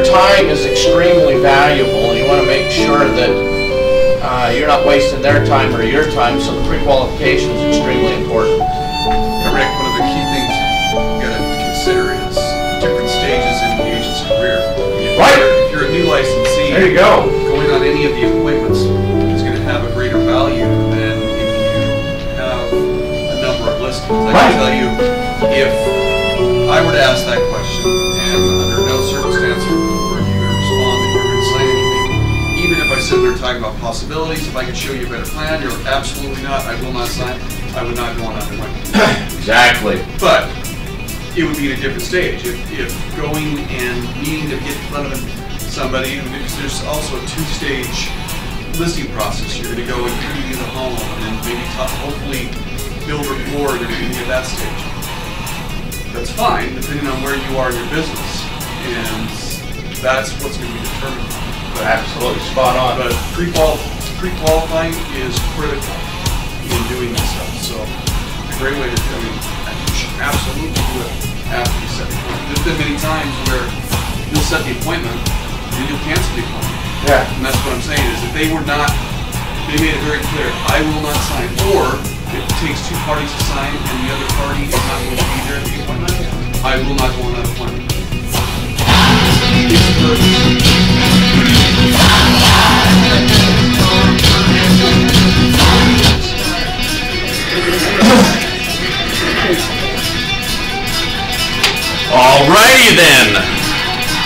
their time is extremely valuable, and you want to make sure that you're not wasting their time or your time, so the pre-qualification is extremely important. Yeah, Rick, one of the key things you got to consider is different stages in the agent's career. If you're a new licensee, there you go. Going on any of the appointments is going to have a greater value than if you have a number of listings. I can tell you, if I were to ask that question, and under no circumstance were you going to respond that you're going to sign anything, even if I sit there talking about possibilities, if I could show you a better plan, you're absolutely not, I will not sign, I would not go on that appointment. Exactly. But it would be at a different stage. If going and needing to get in front of somebody, there's also a two-stage listing process. You're going to go and interview the home and then maybe hopefully build rapport at that stage. That's fine, depending on where you are in your business, and that's what's going to be determined. But absolutely spot on. But pre-qualifying is critical in doing this stuff. So a great way to do it. You should absolutely do it after you set the appointment. There's been many times where you'll set the appointment and you'll cancel the appointment. Yeah. And that's what I'm saying is if they were not, they made it very clear, I will not sign, or if it takes two parties to sign and the other party is not going to be there at the appointment, I will not go on that appointment. Alrighty then.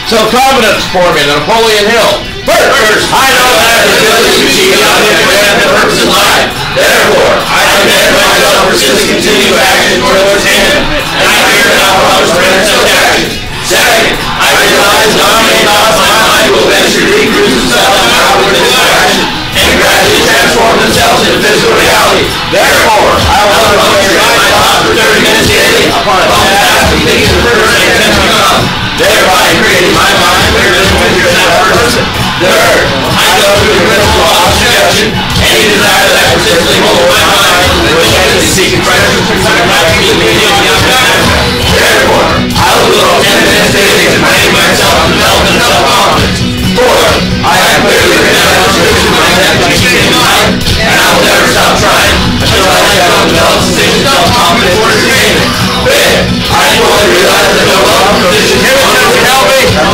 So confidence formula, Napoleon Hill. First, I know that the ability to achieve the object and purpose in life. Therefore, I command myself to persist continued action towards him, and I fear not promise for such action. Second, I realize not many thoughts my mind will eventually decrease themselves in outward distraction, and gradually transform themselves into physical reality. Therefore, I will concentrate my thoughts for 30 minutes daily upon a task of thinking the person I intend to become, thereby creating my mind clear to the that person. Third, I go through the principle of suggestion. Any desire that persistently holds my mind, which is seeking treasure through some practice of meaning on the object. Therefore, I will devote 10 minutes daily to training myself to development of self-confidence. Fourth, I have clearly recognized the description of my intent to achieve in life, and I will never stop trying until I have developed sufficient self-confidence for attainment. Fifth, I fully realize that no love conditions can help me and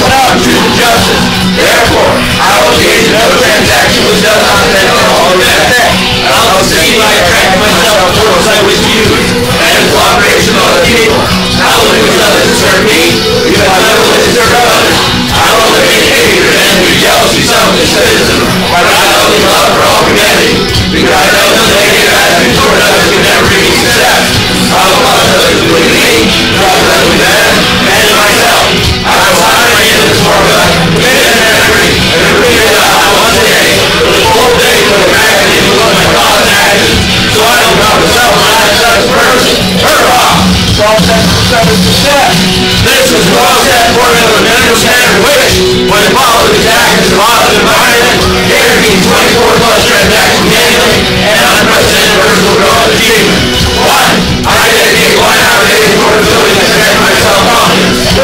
without truth and justice. Therefore, I will engage in no transaction which does not depend on all benefit, and I will succeed by attracting myself to tools I wish to use, and in cooperation with other people. I will do as others serve me, because I will serve others. I will eliminate hatred, envy, jealousy, selfishness, cynicism, by my healthy love for all humanity, because I know that negative attitudes toward others can never bring me success. I will cause others to believe in me, trust others in them, and in myself. I will sign my into this formula, commit and agree, and repeat it out once a day, for the full day for the magnitude of my thoughts and actions, so I will become a self-satisfied person. Hurrah! Success! This is the well-set formula of mental standard which, when followed with actions of positive environment, guarantees 24 plus transactions annually and unprecedented personal growth and achievement. 1. I dedicate 1 hour daily toward building and expanding my self-confidence. 2.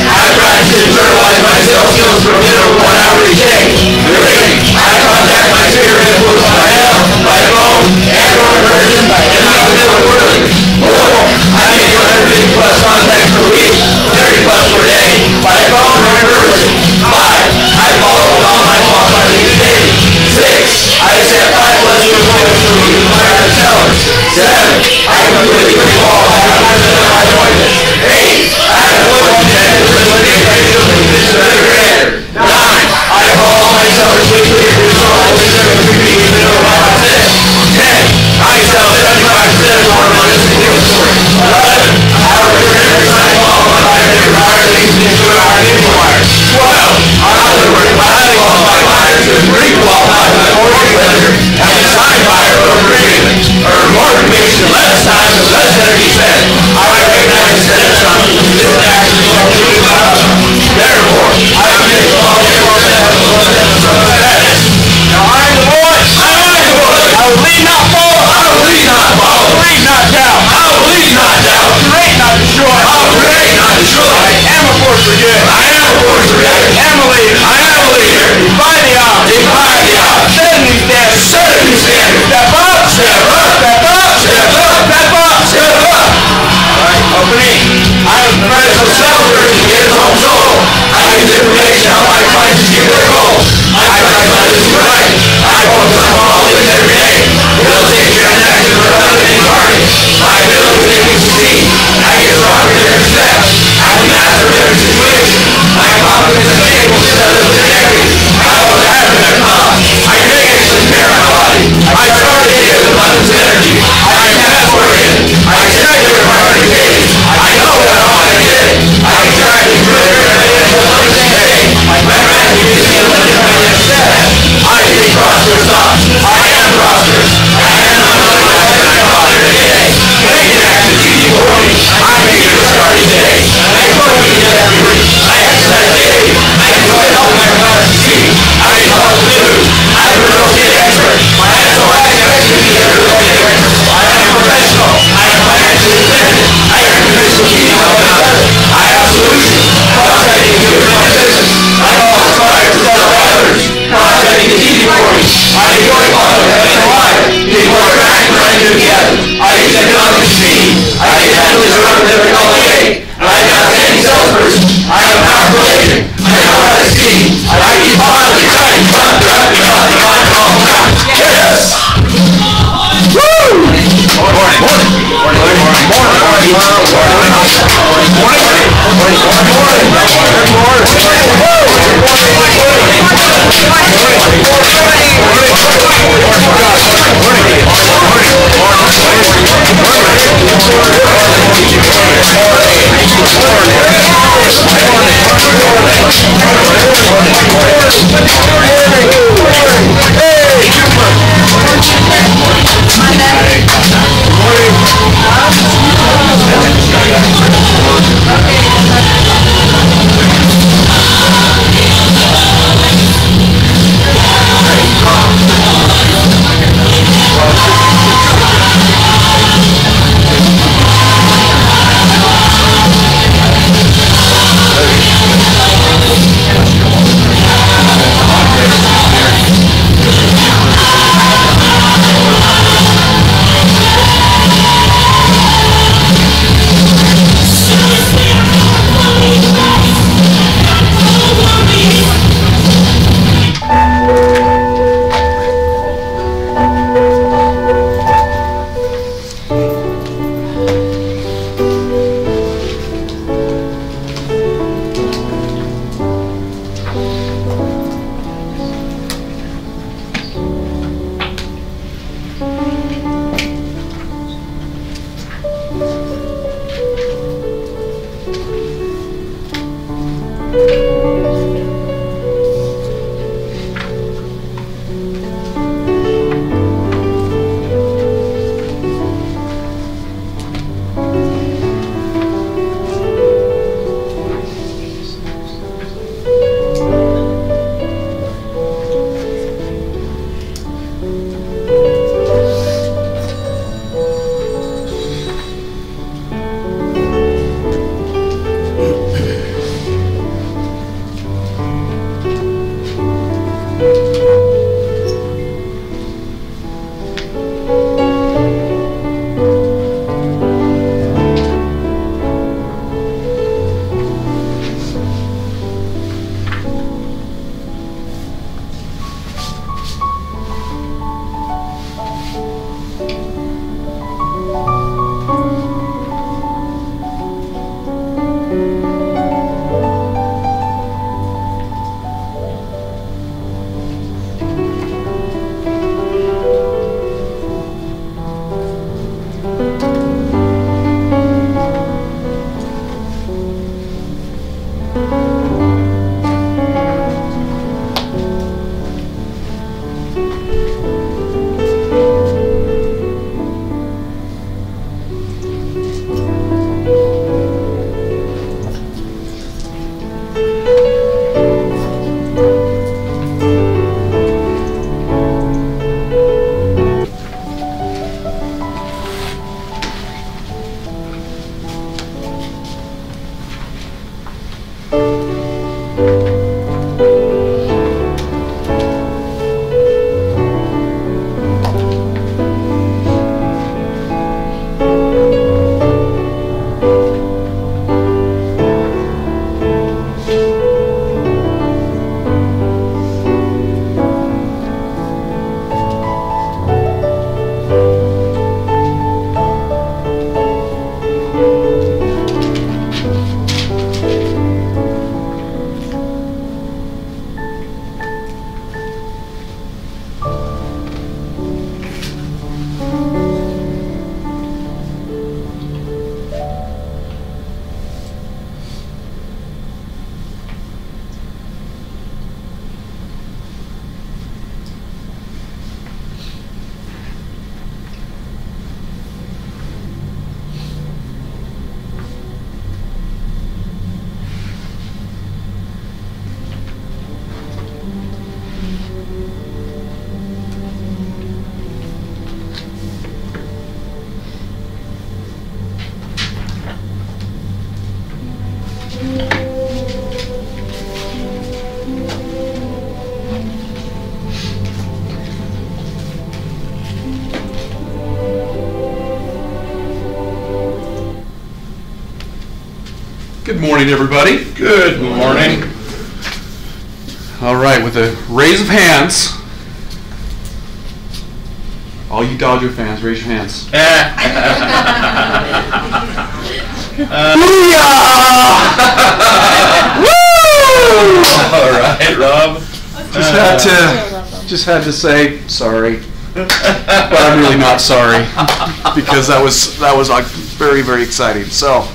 I practice to internalize my sales skills for a minimum 1 hour each day. 3. I contact my sphere of influence by mail, by phone, and or in person, and I fulfill it quarterly. 4. I make 150 plus contacts per week, 30 plus per day, by phone or in person. 5. I follow all my qualified leaders daily. 6. force of reaction. I am a leader. Defy the odds. Set a new standard. Step up. Alright, opening. I am the professional celebrator to get his own soul. I use information how my clients achieve their goals. I try to do right. I focus on qualities every day. Realization and action for another thing target. My ability to make me succeed. I get stronger in every step. I can master every situation. My confidence is able to set up with integrity. I always have been a calm. I can make excellent care of my body. I start the day with abundance of energy. I am task-oriented. I expect every priority daily. I know that all I did. I can try to improve every day. My master is the limit of my next step. I think prosperous thoughts. I am prosperous. I am not my father today. Make an action easy for me. I make it a starting day. I work with it every week. I exercise daily. I enjoy helping my clients succeed. I can help food. I am a real estate expert. My SO expects me to be a real estate expert. I am a professional. I am financially independent. I am convinced of keeping my others. I have solutions. Prospecting is good for my business. I always aspire to help others. Prospecting is easy for me. I enjoy following having a life. People are back and running together. I use economic speed. I can handle this around every call day. I am not a handy salesperson. I am a powerful agent. I know how to see. I keep on the time. Yes! Woo! morning, everybody. Good morning. All right, with a raise of hands, all you Dodger fans, raise your hands. Woo! All right, Rob. Just had to say sorry, but I'm really not sorry because that was like very, very exciting. So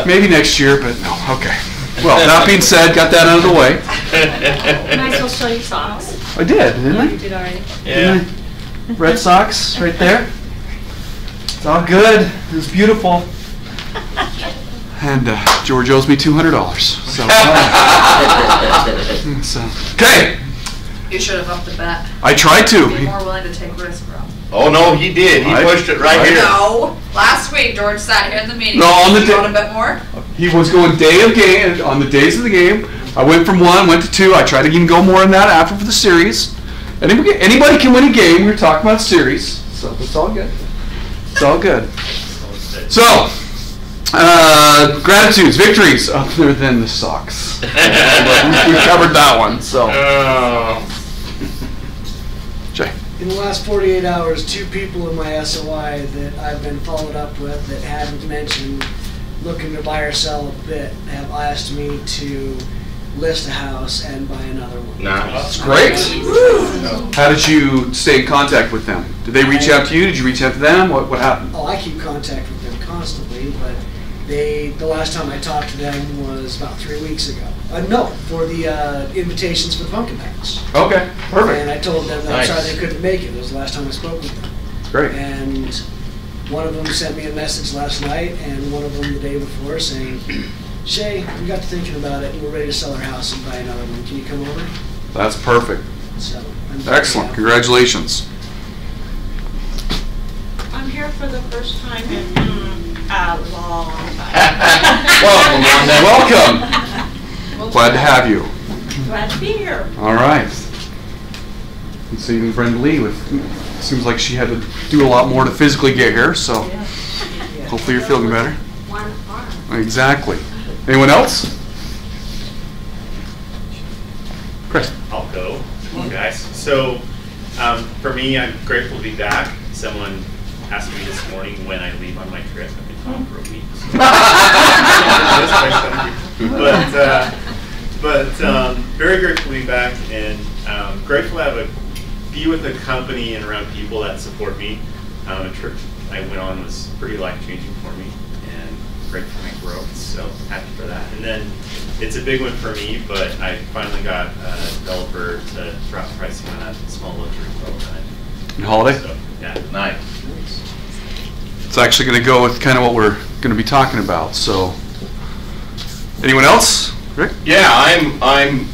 maybe next year, but no. Okay. Well, that being said, got that out of the way. Might as well show your socks. I did, didn't I? You did already. Yeah. Red socks right there. It's all good. It was beautiful. And George owes me $200. So, okay. You should have upped the bet. I tried to. Be more willing to take risks, bro. Oh no, he did. He pushed it right here. No. Last week, George sat here in the meeting. No, on the You want a bit more? He was going day of game on the days of the game. I went from 1, went to 2. I tried to even go more than that after for the series. Anybody can win a game. We were talking about series, so it's all good. It's all good. So, gratitudes, victories, other than the socks. We covered that one. So, Jay. In the last 48 hours, 2 people in my SOI that I've been followed up with that hadn't mentioned looking to buy or sell a bit have asked me to list a house and buy another one. Nice. That's great. How did you stay in contact with them? Did they reach out to you? Did you reach out to them? What happened? Oh, I keep contact with them constantly, but the last time I talked to them was about 3 weeks ago. No, for the invitations for the pumpkin patch. Okay, perfect. And I told them that I'm sorry they couldn't make it. It was the last time I spoke with them. Great. And one of them sent me a message last night, and one of them the day before saying, Shay, we got to thinking about it, and we're ready to sell our house and buy another one. Can you come over? That's perfect. So, Excellent. Congratulations. I'm here for the first time in a long time. Welcome, Wanda. Welcome. Glad to have you. Glad to be here. All right. And so even Brenda Lee, seems like she had to do a lot more to physically get here, so hopefully you're feeling better. One arm. Exactly. Anyone else? Chris. I'll go. Come on, guys. So, for me, I'm grateful to be back. Someone asked me this morning when I leave on my trip. I've been gone for a week. But very grateful to be back, and grateful to be with a company and around people that support me. A trip I went on was pretty life-changing for me, and great for my growth, so happy for that. And then it's a big one for me, but I finally got a developer to drop pricing on that small luxury boat that I Holiday? So, yeah. Nice. It's actually going to go with kind of what we're going to be talking about. So, anyone else? Rick? Yeah, I'm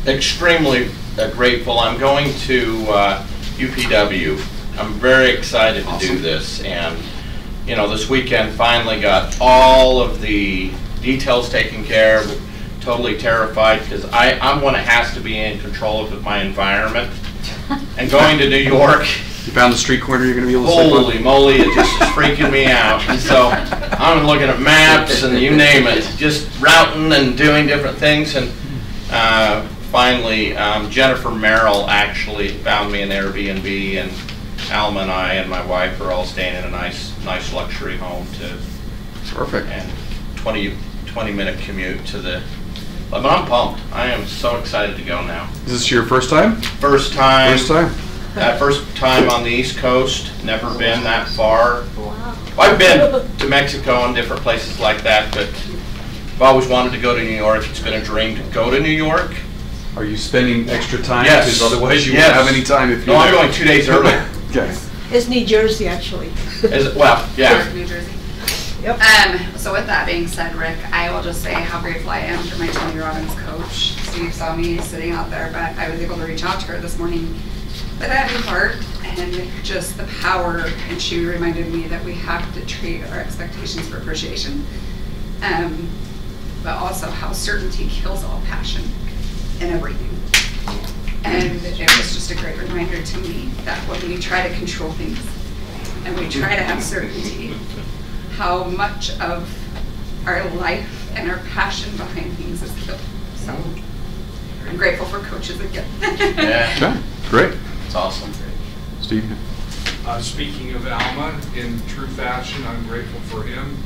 extremely grateful. I'm going to UPW. I'm very excited to do this, and you know, this weekend finally got all of the details taken care of. Totally terrified because I'm one that has to be in control of my environment. And going to New York, You found the street corner you're going to be able to sleep on? holy moly, it just is freaking me out. And so I'm looking at maps and you name it, just routing and doing different things. And finally, Jennifer Merrill actually found me an Airbnb, and Alma and I and my wife are all staying in a nice luxury home to. Perfect. And 20-minute commute to the. But I'm pumped. I am so excited to go now. Is this your first time? First time. First time. First time on the East Coast. Never been that far. Wow. I've been to Mexico and different places like that, but I've always wanted to go to New York. It's been a dream to go to New York. Are you spending extra time? Yes. Because otherwise you Yes. won't have any time if you. No, I'm going 2 days early. Okay. It's New Jersey, actually. Well, yeah. New Jersey. Yep. So with that being said, Rick, I will just say how grateful I am for my Tony Robbins coach. Steve saw me sitting out there, but I was able to reach out to her this morning with that new heart and just the power, and she reminded me that we have to treat our expectations for appreciation, but also how certainty kills all passion in everything. And it was just a great reminder to me that when we try to control things and we try to have certainty, how much of our life and our passion behind things is killed. So I'm grateful for coaches again. Yeah. Okay, great. It's awesome. Steve? Speaking of Alma, in true fashion, I'm grateful for him.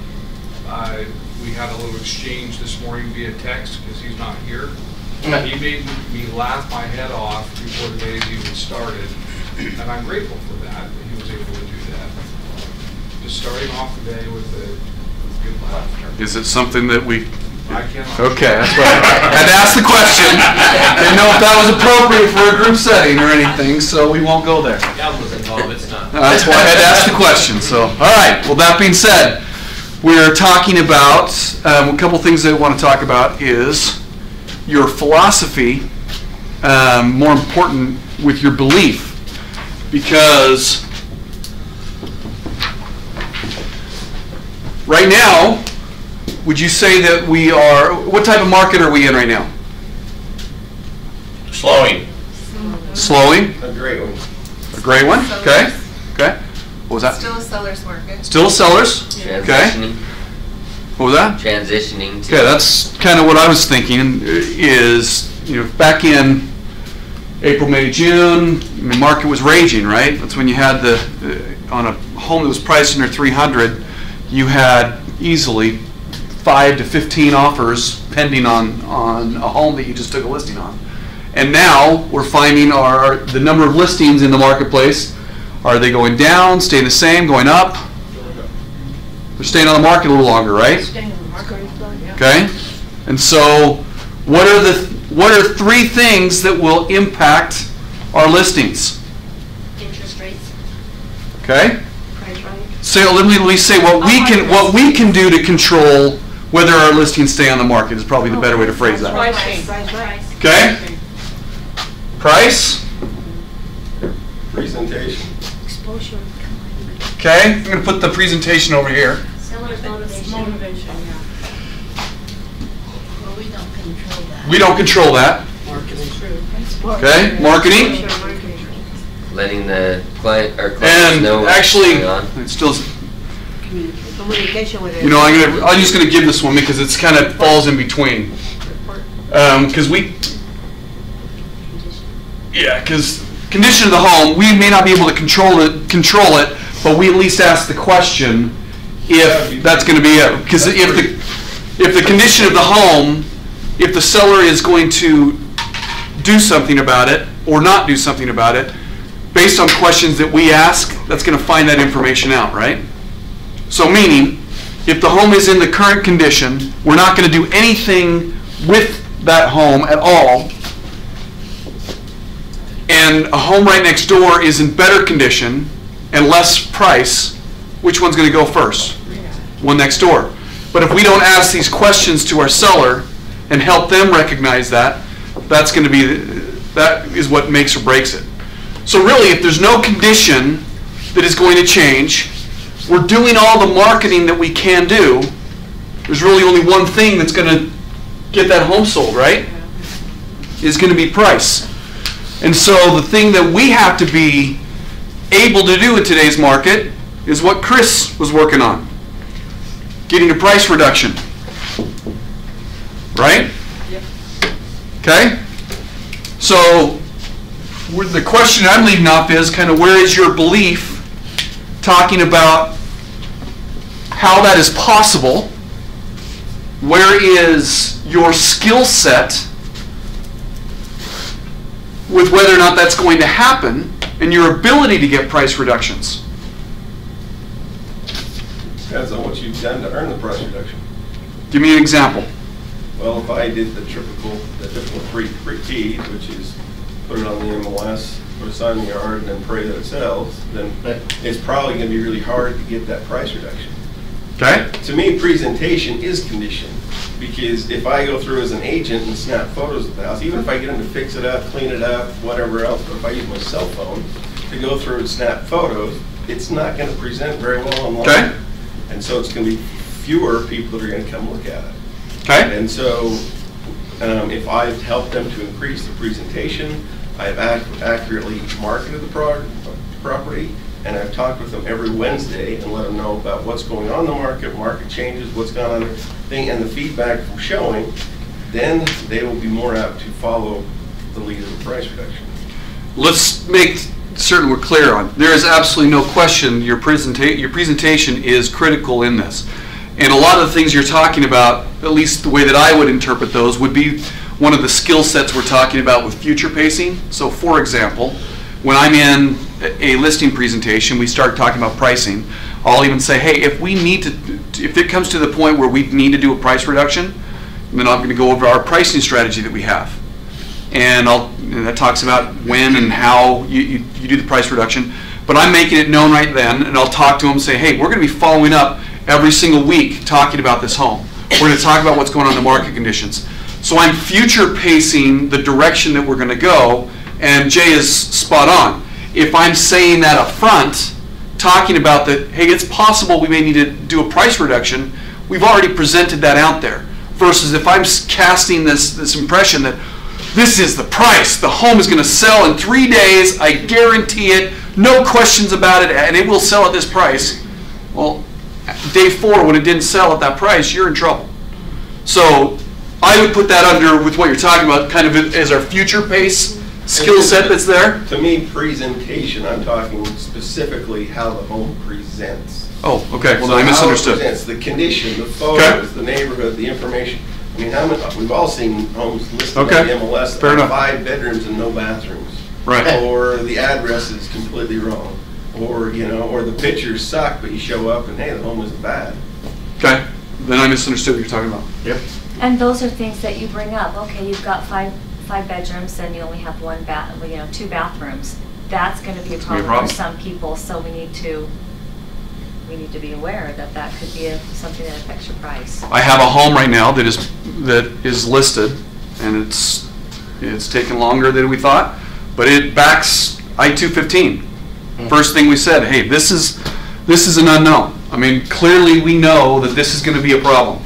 We had a little exchange this morning via text because he's not here. He made me laugh my head off before the days even started, and I'm grateful for that he was able to do that. Just starting off the day with a good laugh. Is it something that we... I cannot. Okay, that's why I had to ask the question. Didn't know if that was appropriate for a group setting or anything, so we won't go there. Alma's involved, it's not. That's why I had to ask the question. So, all right. Well, that being said, we're talking about a couple things that I want to talk about is your philosophy, more important with your belief, because right now, would you say that we are, what type of market are we in right now? Slowing. Slowing? A great one. A gray one? Okay. Okay. What was that? Still a seller's market. Still sellers? Okay. Transitioning. What was that? Transitioning to. Okay, that's kind of what I was thinking is, back in April, May, June, the market was raging, right? That's when you had on a home that was priced under 300, you had easily 5 to 15 offers pending on a home that you just took a listing on. And now we're finding the number of listings in the marketplace, are they going down, staying the same, going up? They're staying on the market a little longer, right? Okay. And so what are 3 things that will impact our listings? Interest rates. Okay. Price rise. So let me say what we can do to control whether our listings stay on the market is probably the better way to phrase that. Price. Okay. Price. Presentation. Exposure. Okay. I'm going to put the presentation over here. Seller's motivation, yeah. Well, we don't control that. We don't control that. Okay. Marketing. letting the client or clients know And what's actually, going on. it's still, Communication with it. I'm just gonna give this one because it's kind of falls in between. Because because condition of the home, we may not be able to control it, but we at least ask the question if that's going to be it. Because if the condition of the home, if the seller is going to do something about it or not do something about it, based on questions that we ask, that's going to find that information out, right? So meaning, if the home is in the current condition, we're not going to do anything with that home at all, and a home right next door is in better condition and less price, which one's going to go first? One next door. But if we don't ask these questions to our seller and help them recognize that, that is what makes or breaks it. So really, if there's no condition that is going to change, we're doing all the marketing that we can do, there's really only one thing that's going to get that home sold, right? Is going to be price. And so the thing that we have to be able to do in today's market is what Chris was working on. Getting a price reduction. Right? Yep. Okay? So the question I'm leading off is kind of where is your belief talking about how that is possible? Where is your skill set with whether or not that's going to happen and your ability to get price reductions? Depends on what you've done to earn the price reduction. Give me an example. Well, if I did the typical 3 T's, which is put it on the MLS, put a sign in the yard, and then pray that it sells, then it's probably going to be really hard to get that price reduction. Okay. To me, presentation is condition, because if I go through as an agent and snap photos of the house, even if I get them to fix it up, clean it up, whatever else, but if I use my cell phone to go through and snap photos, it's not going to present very well online. Okay. And so it's going to be fewer people that are going to come look at it. Okay. And so if I've helped them to increase the presentation, I've accurately marketed the property, and I've talked with them every Wednesday and let them know about what's going on in the market changes, what's gone on there, and the feedback from showing, then they will be more apt to follow the lead of the price reduction. Let's make certain we're clear on. There is absolutely no question your presentation is critical in this. And a lot of the things you're talking about, at least the way that I would interpret those, would be one of the skill sets we're talking about with future pacing. So for example, when I'm in a listing presentation, we start talking about pricing. I'll even say, hey, if it comes to the point where we need to do a price reduction, then I'm going to go over our pricing strategy that we have. And that talks about when and how you do the price reduction. But I'm making it known right then, and I'll talk to them and say, hey, we're going to be following up every single week talking about this home. We're going to talk about what's going on in the market conditions. So I'm future pacing the direction that we're going to go, and Jay is spot on. If I'm saying that up front, talking about that, hey, it's possible we may need to do a price reduction, we've already presented that out there. Versus if I'm casting this impression that this is the price, the home is going to sell in 3 days, I guarantee it, no questions about it, and it will sell at this price. Well, day 4, when it didn't sell at that price, you're in trouble. So I would put that under, with what you're talking about, kind of as our future pace skill set that's there. To me, presentation, I'm talking specifically how the home presents. Oh, okay. Well, so then I misunderstood. How it presents, the condition, the photos, the neighborhood, the information. I mean, we've all seen homes listed on the MLS that have 5 bedrooms and no bathrooms. Right. Or the address is completely wrong. Or, or the pictures suck, but you show up and, hey, the home isn't bad. Okay. Then I misunderstood what you're talking about. Yep. And those are things that you bring up. Okay, you've got five bedrooms and you only have 2 bathrooms. That's going to be a problem for some people, so we need to be aware that could be something that affects your price. I have a home right now that is listed, and it's taken longer than we thought, but it backs I-215. First thing we said, hey, this is an unknown. I mean, clearly we know that this is going to be a problem.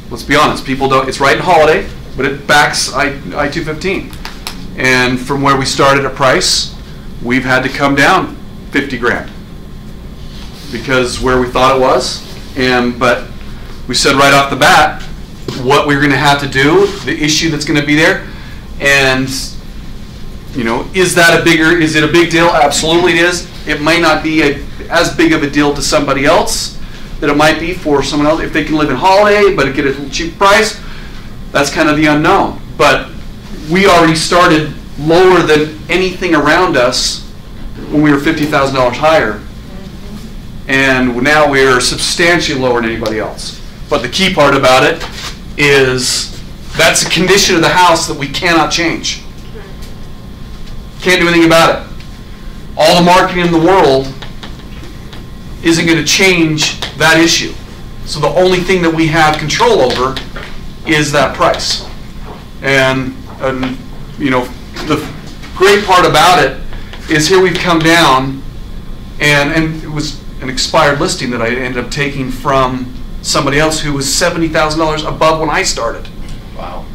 Let's be honest, people don't. It's right in Holiday, but it backs I-215, and from where we started at price, we've had to come down 50 grand. Because where we thought it was, but we said right off the bat what we're going to have to do, the issue that's going to be there, and is it a big deal? Absolutely it is. It might not be as big of a deal to somebody else that it might be for someone else if they can live in Holiday but get a cheap price. That's kind of the unknown. But we already started lower than anything around us when we were $50,000 higher. And now we're substantially lower than anybody else. But the key part about it is that's a condition of the house that we cannot change. Can't do anything about it. All the marketing in the world isn't going to change that issue. So the only thing that we have control over is that price. And the great part about it is here we've come down, and it was an expired listing that I ended up taking from somebody else who was $70,000 above when I started. Wow.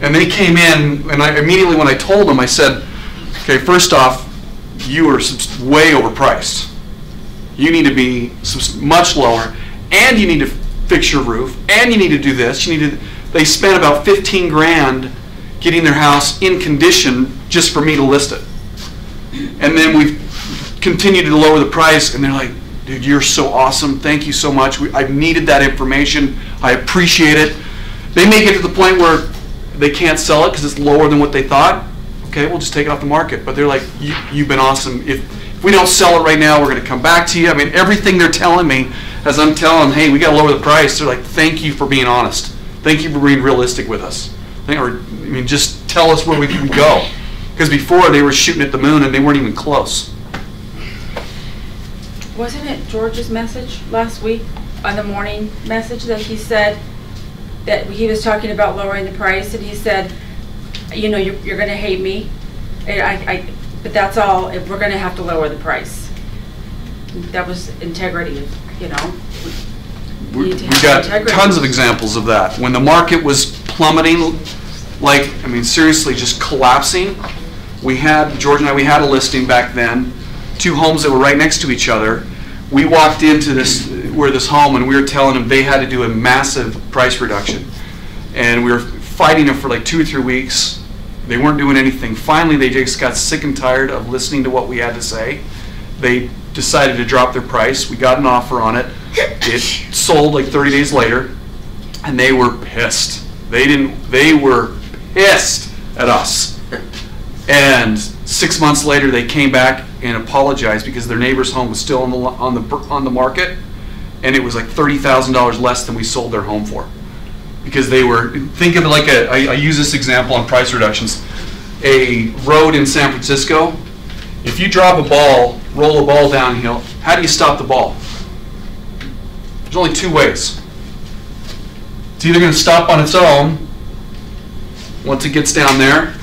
And they came in, and I immediately, when I told them, I said, okay, first off, you are way overpriced. You need to be much lower, and you need to fix your roof, and you need to do this. They spent about 15 grand getting their house in condition just for me to list it. And then we've continued to lower the price, and they're like, dude, you're so awesome. Thank you so much. I've needed that information. I appreciate it. They may get to the point where they can't sell it because it's lower than what they thought. Okay, we'll just take it off the market. But they're like, you've been awesome. If we don't sell it right now, we're going to come back to you. I mean, everything they're telling me, as I'm telling them, hey, we got to lower the price, they're like, thank you for being honest. Thank you for being realistic with us. Just tell us where we can go. Because before, they were shooting at the moon, and they weren't even close. Wasn't it George's message last week on the morning message that he said that he was talking about lowering the price, and he said, you're going to hate me, but that's all. We're going to have to lower the price. That was integrity. We got tons of examples of that. When the market was plummeting, seriously, just collapsing. George and I, we had a listing back then two homes that were right next to each other. We walked into this home and we were telling them they had to do a massive price reduction, and we were fighting them for like 2 or 3 weeks. They weren't doing anything. Finally, they just got sick and tired of listening to what we had to say. They decided to drop their price. We got an offer on it. It sold like 30 days later, and they were pissed. They were pissed at us. And 6 months later, they came back and apologized because their neighbor's home was still on the market, and it was like $30,000 less than we sold their home for. Because they were, think of it like I use this example on price reductions. A road in San Francisco, if you drop a ball, roll a ball downhill, how do you stop the ball? There's only 2 ways. It's either going to stop on its own once it gets down there,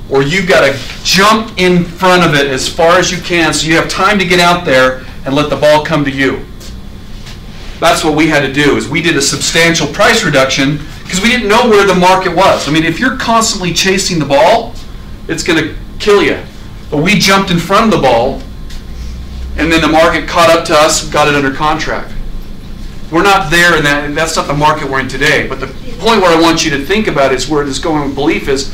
or you've got to jump in front of it as far as you can so you have time to get out there and let the ball come to you. That's what we had to do, is we did a substantial price reduction because we didn't know where the market was. I mean, if you're constantly chasing the ball, it's going to kill you. But we jumped in front of the ball, and then the market caught up to us, got it under contract. We're not there, and that's not the market we're in today. But the point where I want you to think about is where this going with belief is,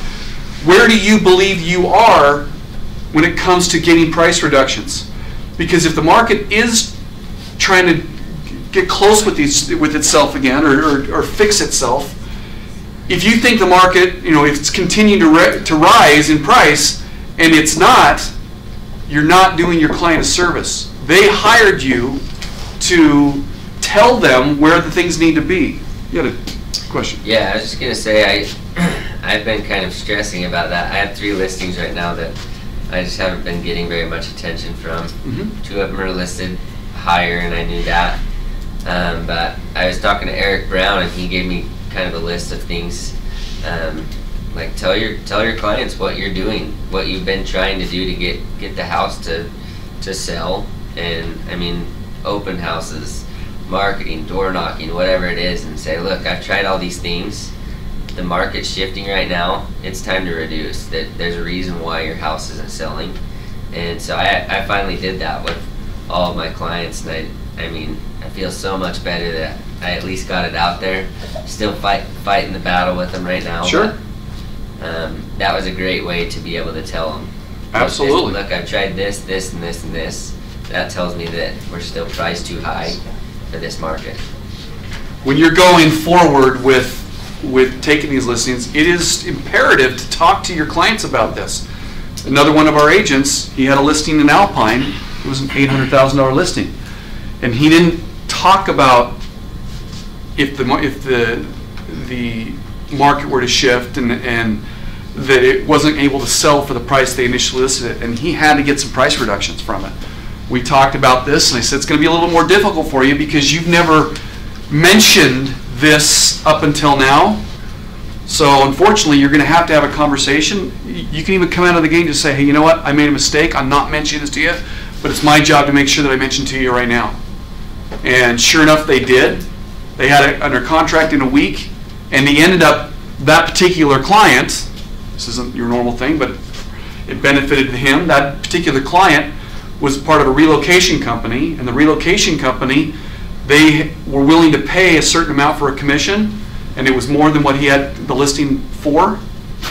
where do you believe you are when it comes to getting price reductions? Because if the market is trying to get close with itself again, or fix itself, if you think the market, if it's continuing to rise in price and it's not, you're not doing your client a service. They hired you to tell them where the things need to be. You had a question? Yeah, I was just going to say, I've been kind of stressing about that. I have 3 listings right now that I just haven't been getting very much attention from. 2 of them are listed higher, and I knew that. But I was talking to Eric Brown, and he gave me kind of a list of things. Like tell your clients what you're doing, what you've been trying to do to get the house to sell. And I mean, open houses, marketing, door knocking, whatever it is, and say, look, I've tried all these things. The market's shifting right now. It's time to reduce. That there's a reason why your house isn't selling. And so I finally did that with all of my clients, and I mean, I feel so much better that I at least got it out there. Still fighting the battle with them right now. Sure. But, that was a great way to be able to tell them. Absolutely. Look, I've tried this, this, and this, and this. That tells me that we're still priced too high for this market. When you're going forward with taking these listings, it is imperative to talk to your clients about this. Another one of our agents, he had a listing in Alpine. It was an $800,000 listing, and he didn't talk about if the market were to shift and that it wasn't able to sell for the price they initially listed it, and he had to get some price reductions from it. We talked about this, and I said it's going to be a little more difficult for you because you've never mentioned this up until now. So unfortunately, you're going to have a conversation. You can even come out of the gate and just say, hey, you know what? I made a mistake. I'm not mentioning this to you, but it's my job to make sure that I mention to you right now. And sure enough, they did. They had it under contract in a week, and they ended up, that particular client, this isn't your normal thing, but it benefited him. That particular client was part of a relocation company, and the relocation company, they were willing to pay a certain amount for a commission, and it was more than what he had the listing for.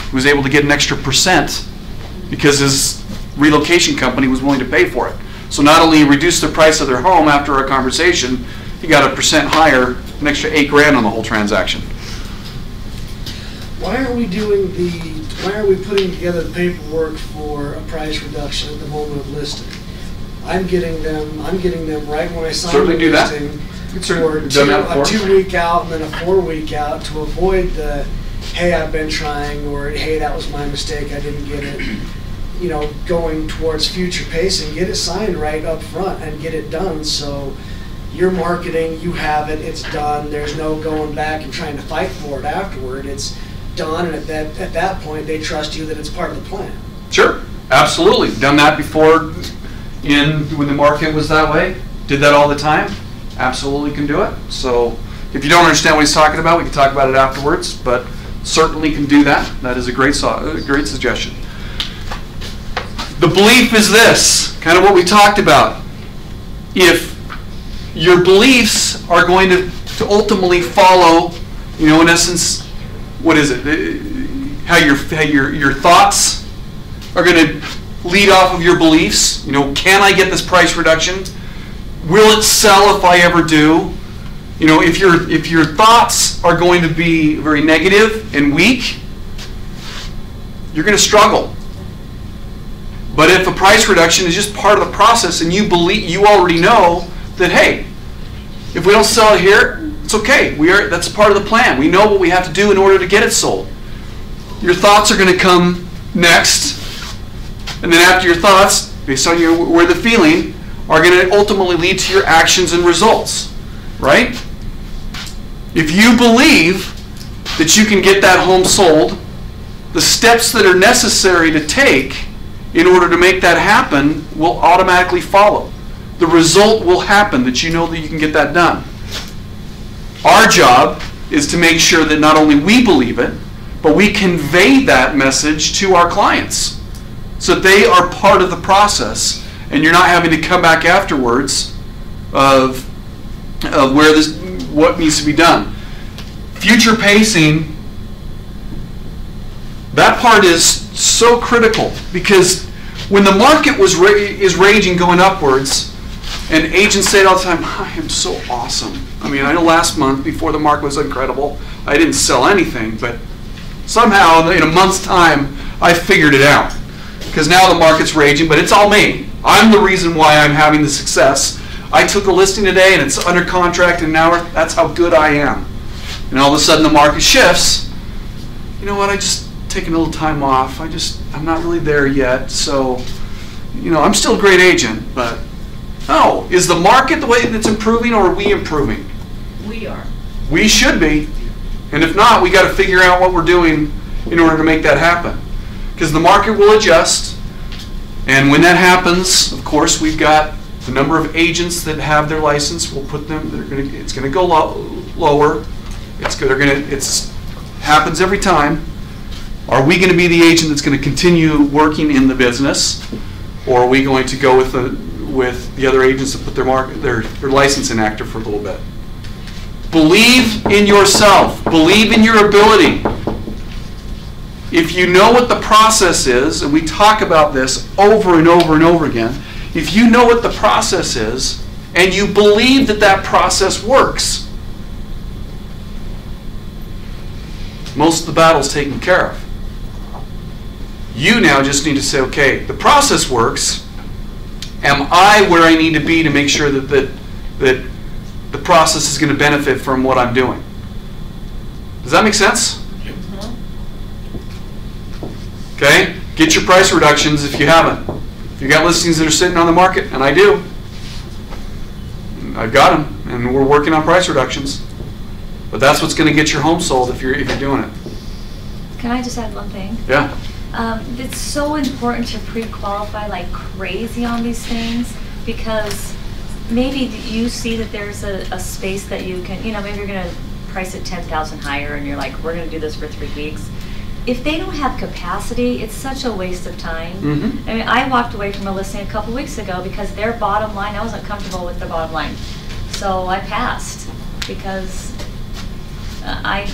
He was able to get an extra % because his relocation company was willing to pay for it. So not only reduced the price of their home after our conversation, he got a % higher, an extra $8,000 on the whole transaction. Why are we putting together the paperwork for a price reduction at the moment of listing? I'm getting them right when I sign Certainly the do that. listing. For A 2-week out and then a 4-week out to avoid the, hey, I've been trying, or hey, that was my mistake, I didn't get it. Going towards future pacing, get it signed right up front and get it done. So you're marketing, you have it, it's done. There's no going back and trying to fight for it afterward. It's done, and at that point, they trust you that it's part of the plan. Sure, absolutely. Done that before when the market was that way. Did that all the time. Absolutely can do it. So if you don't understand what he's talking about, we can talk about it afterwards, but certainly can do that. That is a great suggestion. The belief is this, kind of what we talked about. If your beliefs are going to ultimately follow, in essence, what is it? How your thoughts are going to lead off of your beliefs. Can I get this price reduction? Will it sell if I ever do? If your thoughts are going to be very negative and weak, you're going to struggle. But if a price reduction is just part of the process, and you already know that, hey, if we don't sell it here, it's okay. That's part of the plan. We know what we have to do in order to get it sold. Your thoughts are going to come next, and then after your thoughts, based on where the feeling, are going to ultimately lead to your actions and results, right? If you believe that you can get that home sold, the steps that are necessary to take in order to make that happen will automatically follow. The result will happen, that you know that you can get that done. Our job is to make sure that not only we believe it, but we convey that message to our clients so that they are part of the process, and you're not having to come back afterwards of what needs to be done. Future pacing, that part is so critical, because when the market is raging, going upwards, and agents say it all the time, I am so awesome. I know last month, before the market was incredible, I didn't sell anything, but somehow in a month's time, I figured it out. Because now the market's raging, but it's all me. I'm the reason why I'm having the success. I took a listing today and it's under contract, and now that's how good I am. And all of a sudden the market shifts. You know what, I just taking a little time off. I'm not really there yet, so I'm still a great agent, but no, is the market the way that's improving, or are we improving? We are. We should be, and if not, we got to figure out what we're doing in order to make that happen, because the market will adjust, and when that happens, of course, we've got the number of agents that have their license. We'll put them. It's going to go lower. It happens every time. Are we going to be the agent that's going to continue working in the business, or are we going to go with the other agents that put their license inactive for a little bit? Believe in yourself. Believe in your ability. If you know what the process is, and we talk about this over and over and over again, if you know what the process is, and you believe that that process works, most of the battle's taken care of. You now just need to say, okay, the process works. Am I where I need to be to make sure that the process is going to benefit from what I'm doing? Does that make sense? Okay? Get your price reductions if you haven't. If you got listings that are sitting on the market, and I do, I've got them, and we're working on price reductions. But that's what's going to get your home sold if you're doing it. Can I just add one thing? Yeah. It's so important to pre-qualify like crazy on these things, because maybe you see that there's a space that you can, maybe you're going to price it 10,000 higher, and you're like, we're going to do this for 3 weeks. If they don't have capacity, it's such a waste of time. Mm-hmm. I walked away from a listing a couple weeks ago because their bottom line, I wasn't comfortable with their bottom line. So I passed because I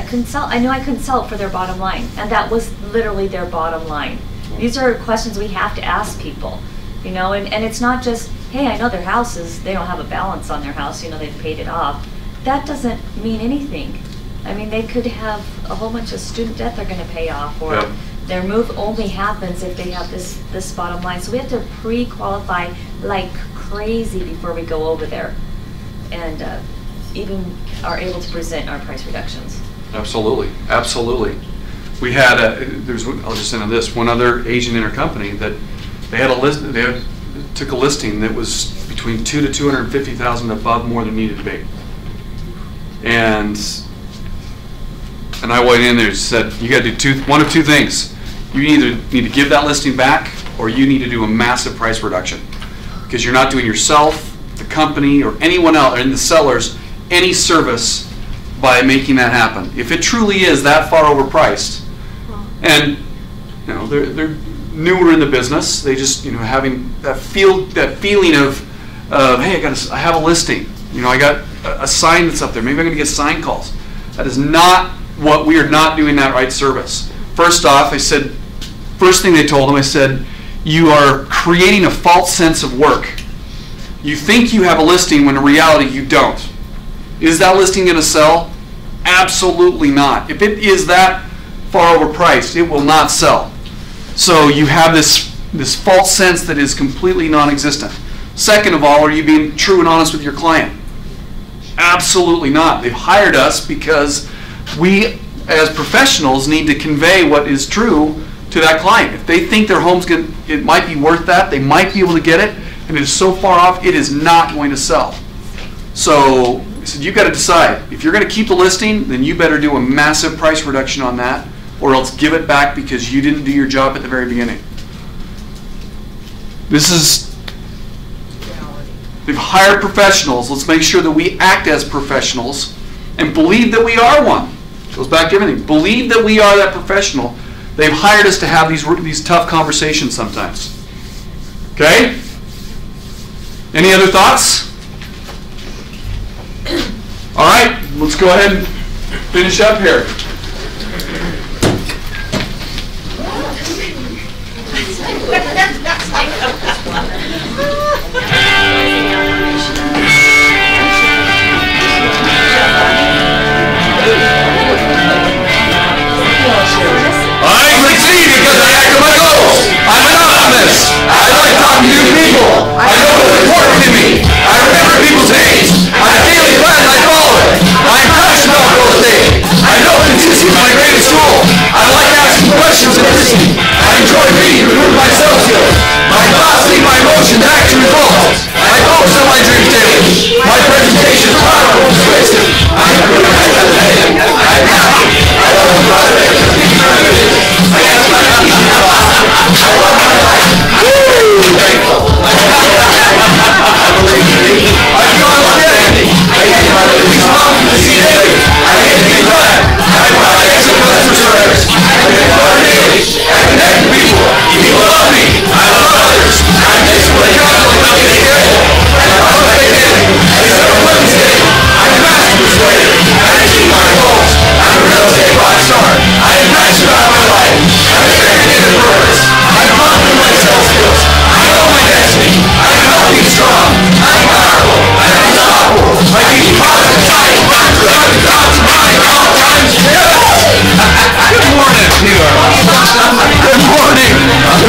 couldn't sell. I knew I couldn't sell it for their bottom line, and that was literally their bottom line. These are questions we have to ask people, and it's not just, hey, I know their house they don't have a balance on their house, they've paid it off. That doesn't mean anything. They could have a whole bunch of student debt they're going to pay off, or their move only happens if they have this bottom line. So we have to pre-qualify like crazy before we go over there, and even are able to present our price reductions. Absolutely, absolutely. We had I'll just end on this. One other agent in our company that they had a list. Took a listing that was between $200,000 to $250,000 above more than needed to be, and I went in there and said, you got to do one of two things. You either need to give that listing back, or you need to do a massive price reduction, because you're not doing yourself, the company, or anyone else, or the sellers, any service by making that happen. If it truly is that far overpriced, and they're newer in the business. They just, having that feeling of, hey, I have a listing. I got a sign that's up there. Maybe I'm going to get sign calls. That is not what we are not doing that right service. First off, I said, first thing they told them, I said, you are creating a false sense of work. You think you have a listing when in reality you don't. Is that listing going to sell? Absolutely not. If it is that far overpriced, it will not sell. So you have this false sense that is completely non-existent. Second of all, are you being true and honest with your client? Absolutely not. They've hired us because we, as professionals, need to convey what is true to that client. If they think their home's it might be worth that, they might be able to get it, and it is so far off, it is not going to sell. So I said, you've got to decide. If you're going to keep the listing, then you better do a massive price reduction on that, or else give it back because you didn't do your job at the very beginning. This is, they've hired professionals. Let's make sure that we act as professionals and believe that we are one. Goes back to everything. Believe that we are that professional. They've hired us to have these tough conversations sometimes. Okay? Any other thoughts? All right, let's go ahead and finish up here. I succeed because I act on my goals. I'm an optimist. I like talking to new people. I know what's important to me. I remember people's names. I have daily plans I follow it. I'm passionate about real estate. I know consistency is my greatest tool. I like asking questions and listening. I enjoy reading to improve my sales skills. My thoughts lead my emotions to action results. I focus on my dreams daily. My presentation is powerful and persuasive. I'm happy. I love the prospect of being motivated. I guess my happy. I love my life. Thankful. I believe in me. I feel outstanding. I hate my living strong to see daily. I hate to be glad. I provide excellent customer service. I connect with our daily. I connect with people. People love me. I love others. I'm disciplined. I'm dedicated. I love my daily. I serve my mistake. I'm fast and persuaded. I achieve my goals. I'm a real estate rock star. I am passionate about my life. I'm dedicated to purpose. I'm confident in my sales skills. I know my destiny. I'm healthy and strong. I'm powerful. I'm unstoppable. I keep positive sight. I'm productive thoughts and mind at all times. Good morning, Peter. Good morning. Good morning. Morning.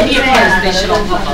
Yeah, they should.